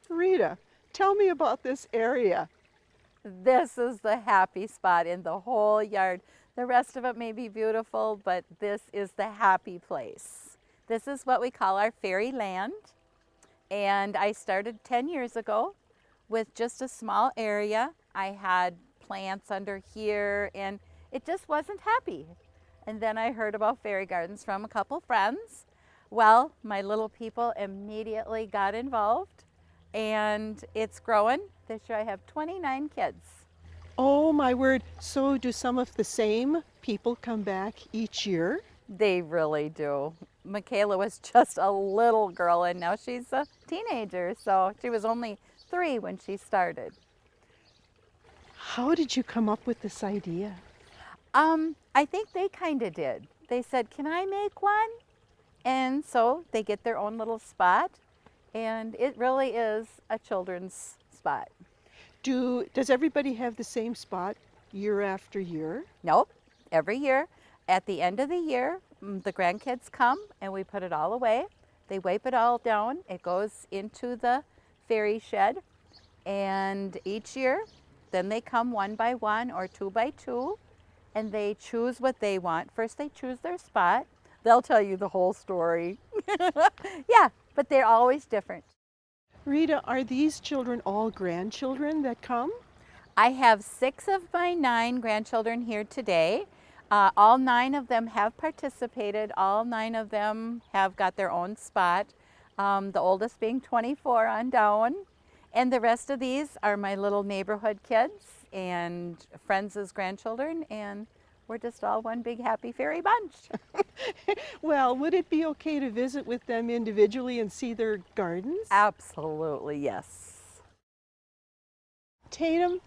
Rita, tell me about this area. This is the happy spot in the whole yard. The rest of it may be beautiful, but this is the happy place. This is what we call our fairy land. And I started 10 years ago with just a small area. I had plants under here and it just wasn't happy. And then I heard about fairy gardens from a couple friends. Well, my little people immediately got involved and it's growing. This year I have 29 kids. Oh my word, so do some of the same people come back each year? They really do. Michaela was just a little girl and now she's a teenager. So she was only 3 when she started. How did you come up with this idea? I think they kind of did. They said, "Can I make one?" And so they get their own little spot, and it really is a children's spot. Does everybody have the same spot year after year? Nope, every year, at the end of the year, the grandkids come and we put it all away. They wipe it all down. It goes into the fairy shed, and each year, then they come one by one or two by two, and they choose what they want. First, they choose their spot. They'll tell you the whole story. Yeah, but they're always different. Rita, are these children all grandchildren that come? I have 6 of my 9 grandchildren here today. All 9 of them have participated. All 9 of them have got their own spot. The oldest being 24 on down. And the rest of these are my little neighborhood kids and friends' grandchildren. And we're just all one big happy fairy bunch. Well, would it be okay to visit with them individually and see their gardens? Absolutely, yes. Tatum,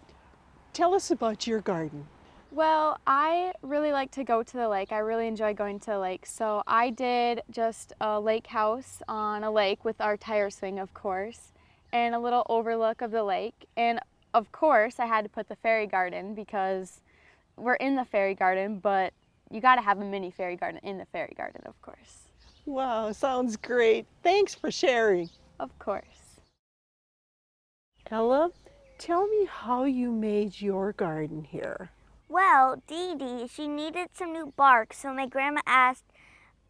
tell us about your garden. Well, I really like to go to the lake. I really enjoy going to the lake. So I did just a lake house on a lake with our tire swing, of course, and a little overlook of the lake. And of course, I had to put the fairy garden because we're in the fairy garden, but you got to have a mini fairy garden in the fairy garden, of course. Wow, sounds great. Thanks for sharing. Of course. Ella, tell me how you made your garden here. Well, Dee Dee, she needed some new bark, so my grandma asked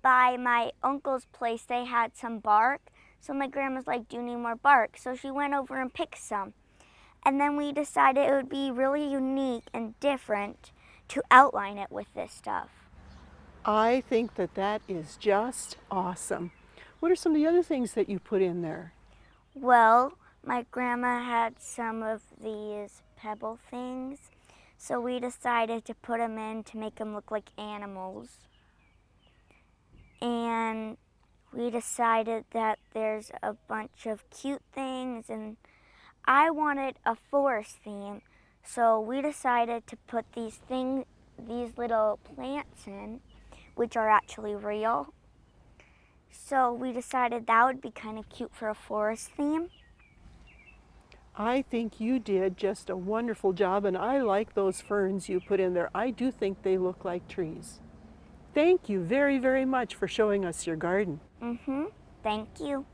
by my uncle's place they had some bark. So my grandma's like, "Do you need more bark?" So she went over and picked some. And then we decided it would be really unique and different to outline it with this stuff. I think that is just awesome. What are some of the other things that you put in there? Well, my grandma had some of these pebble things, so we decided to put them in to make them look like animals. And we decided that there's a bunch of cute things, and I wanted a forest theme, so we decided to put these little plants in, which are actually real. So we decided that would be kind of cute for a forest theme. I think you did just a wonderful job, and I like those ferns you put in there. I do think they look like trees. Thank you very, very much for showing us your garden. Thank you.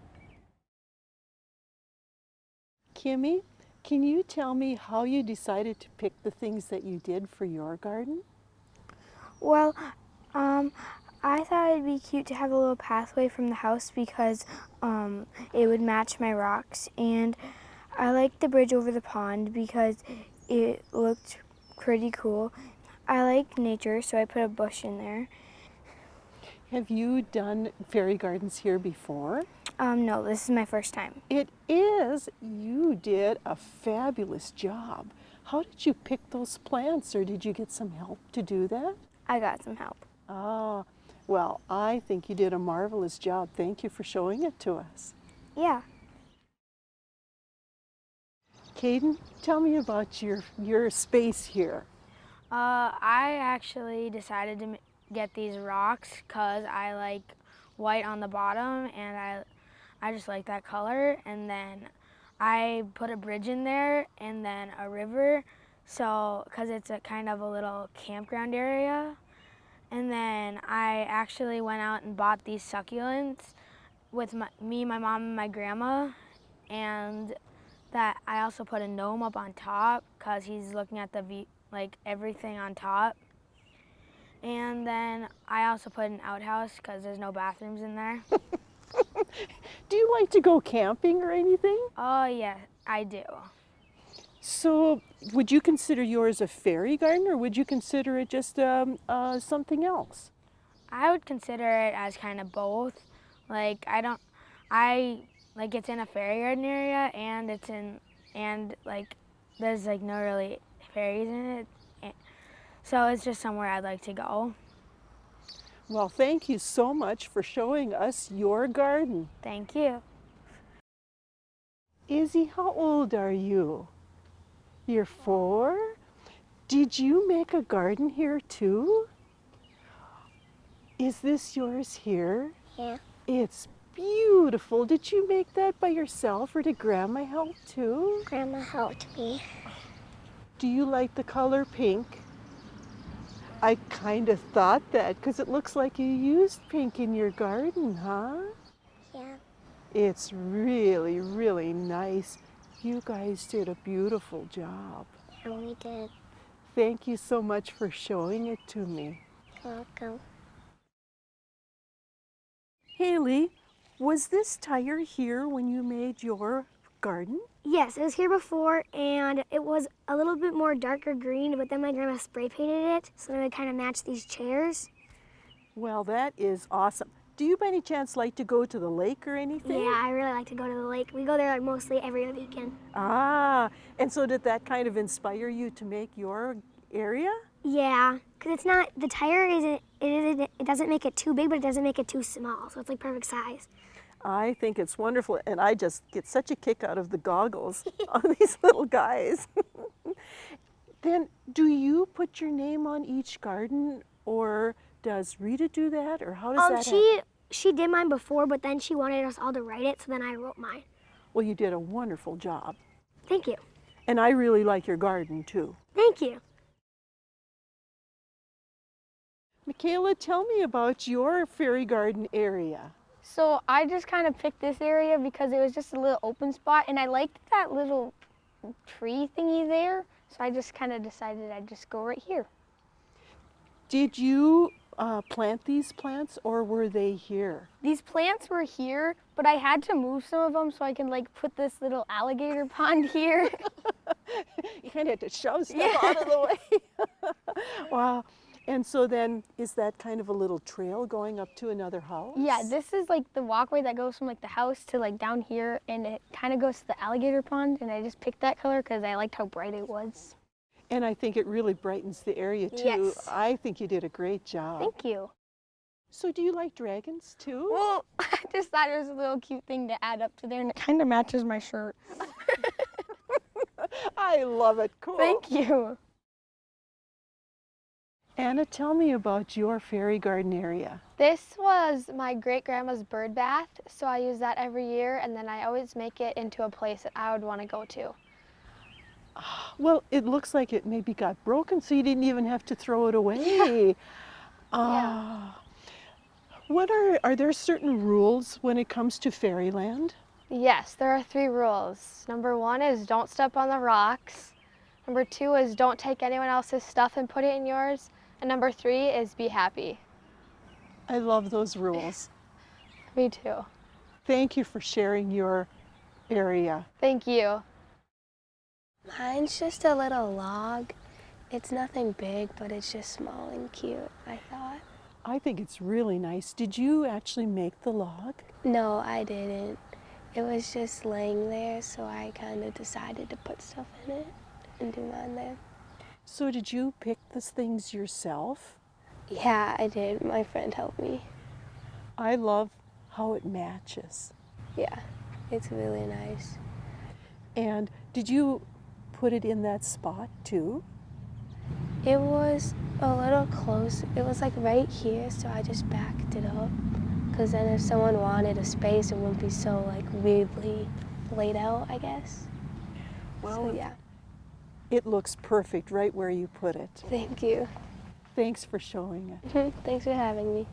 Kimmy, can you tell me how you decided to pick the things that you did for your garden? Well, I thought it'd be cute to have a little pathway from the house because it would match my rocks, and I liked the bridge over the pond because it looked pretty cool. I like nature, so I put a bush in there. Have you done fairy gardens here before? No, this is my first time. It is. You did a fabulous job. How did you pick those plants, or did you get some help to do that? I got some help. Ah, well, I think you did a marvelous job. Thank you for showing it to us. Yeah. Caden, tell me about your space here. I actually decided to get these rocks because I like white on the bottom and I just like that color. And then I put a bridge in there and then a river, so because it's a kind of a little campground area. And then I actually went out and bought these succulents with me, my mom, and my grandma. And that I also put a gnome up on top because he's looking at the view, like everything on top. And then I also put an outhouse because there's no bathrooms in there. Do you like to go camping or anything? Oh yeah, I do. So would you consider yours a fairy garden, or would you consider it just something else? I would consider it as kind of both. Like it's in a fairy garden area, and there's like no really fairies in it. So it's just somewhere I'd like to go. Well, thank you so much for showing us your garden. Thank you. Izzy, how old are you? You're 4? Did you make a garden here too? Is this yours here? Yeah. It's beautiful. Did you make that by yourself, or did Grandma help too? Grandma helped me. Do you like the color pink? I kind of thought that because it looks like you used pink in your garden, huh? Yeah. It's really, really nice. You guys did a beautiful job. And we did. Thank you so much for showing it to me. Welcome. Haley, was this tire here when you made your garden? Yes, it was here before, and it was a little bit more darker green, but then my grandma spray painted it, so then it kind of matched these chairs. Well, that is awesome. Do you by any chance like to go to the lake or anything? Yeah, I really like to go to the lake. We go there like mostly every other weekend. Ah, and so did that kind of inspire you to make your area? Yeah, because it's not, the tire it doesn't make it too big, but it doesn't make it too small, so it's like perfect size. I think it's wonderful, and I just get such a kick out of the goggles on these little guys. Then, do you put your name on each garden, or does Rita do that, or how does that happen? She did mine before, but then she wanted us all to write it, so then I wrote mine. Well, you did a wonderful job, Thank you. and I really like your garden too. Thank you. Michaela, tell me about your fairy garden area. So I just kind of picked this area because it was just a little open spot, and I liked that little tree thingy there. So I just kind of decided I'd just go right here. Did you plant these plants, or were they here? These plants were here, but I had to move some of them so I can like put this little alligator pond here. You kind of had to shove stuff out of the way. Wow. And so then, is that kind of a little trail going up to another house? Yeah, this is like the walkway that goes from like the house to like down here, and it kind of goes to the alligator pond, and I just picked that color because I liked how bright it was. And I think it really brightens the area too. Yes. I think you did a great job. Thank you. So do you like dragons too? Well, I just thought it was a little cute thing to add up to there, and it kind of matches my shirt. I love it. Cool. Thank you. Anna, tell me about your fairy garden area. This was my great-grandma's bird bath, so I use that every year, and then I always make it into a place that I would want to go to. Well, it looks like it maybe got broken, so you didn't even have to throw it away. What are there certain rules when it comes to fairyland? Yes, there are 3 rules. Number 1 is don't step on the rocks. Number 2 is don't take anyone else's stuff and put it in yours. And number 3 is be happy. I love those rules. Me too. Thank you for sharing your area. Thank you. Mine's just a little log. It's nothing big, but it's just small and cute, I thought. I think it's really nice. Did you actually make the log? No, I didn't. It was just laying there, so I kind of decided to put stuff in it and do mine there. So did you pick these things yourself? Yeah, I did. My friend helped me. I love how it matches. Yeah, it's really nice. And did you put it in that spot too? It was a little close. It was like right here, so I just backed it up. Because then if someone wanted a space, it wouldn't be so like weirdly laid out, I guess. Well, So yeah, it looks perfect right where you put it. thank you. Thanks for showing it. Thanks for having me.